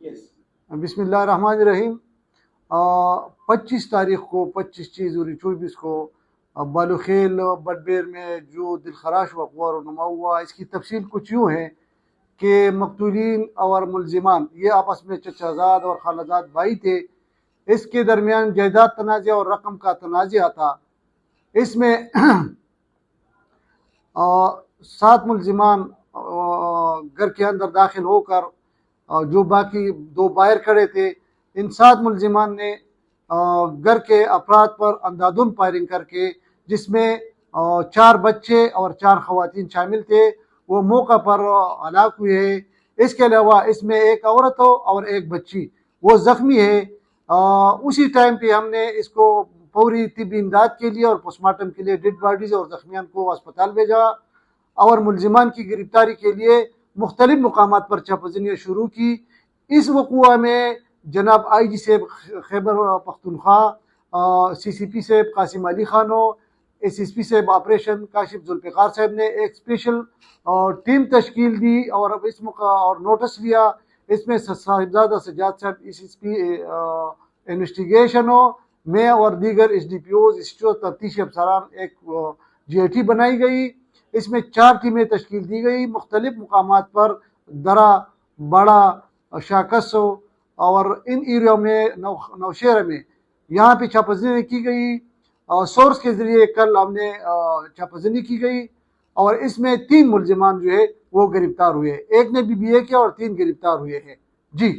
بسم اللہ الرحمن الرحیم 25 تاریخ کو 25/6/2024 کو بالوخیل بٹبیر میں جو دلخراش وقوع رونما ہوا، اس کی تفصیل کچھ یوں ہے کہ مقتولین اور ملزمان یہ آپس میں چچا زاد اور خالہ زاد بھائی تھے۔ اس کے درمیان جائیداد تنازع اور رقم کا تنازع تھا۔ اس میں 7 ملزمان گھر کے اندر داخل ہو کر جو باقی 2 باہر کھڑے تھے، ان 7 ملزمان نے گھر کے افراد پر اندھادھند فائرنگ کر کے، جس میں 4 بچے اور 4 خواتین شامل تھے، وہ موقع پر ہلاک ہوئے ہیں۔ اس کے علاوہ اس میں ایک عورت اور ایک بچی وہ زخمی ہے۔ اسی ٹائم پہ ہم نے اس کو فوری طبی امداد کے لیے اور پوسٹ مارٹم کے لیے ڈیڈ باڈیز اور زخمیان کو اسپتال بھیجا اور ملزمان کی گرفتاری کے لیے مختلف مقامات پر چھاپہ شروع کی۔ اس وقوع میں جناب آئی جی صاحب خیبر پختونخوا، سی سی پی صاحب قاسم علی خانو، ایس ایس پی صاحب آپریشن کاشف ذوالفقار صاحب نے ایک اسپیشل ٹیم تشکیل دی اور اس موقع اور نوٹس لیا۔ اس میں صاحبزادہ سجاد صاحب ایس ایس پی انویسٹیگیشن ہو، میں اور دیگر ایس ڈی پی اوز اسٹو تفتیشی افسران ایک جی اے ٹی بنائی گئی۔ اس میں 4 ٹیمیں تشکیل دی گئی، مختلف مقامات پر درہ، بڑا، شاکسو اور ان ایریوں میں نوشہرہ میں یہاں پہ چھاپہ زنی کی گئی۔ سورس کے ذریعے کل ہم نے چھاپہ زنی کی گئی اور اس میں 3 ملزمان جو ہے وہ گرفتار ہوئے، ایک نے BBA کیا اور 3 گرفتار ہوئے ہیں۔ جی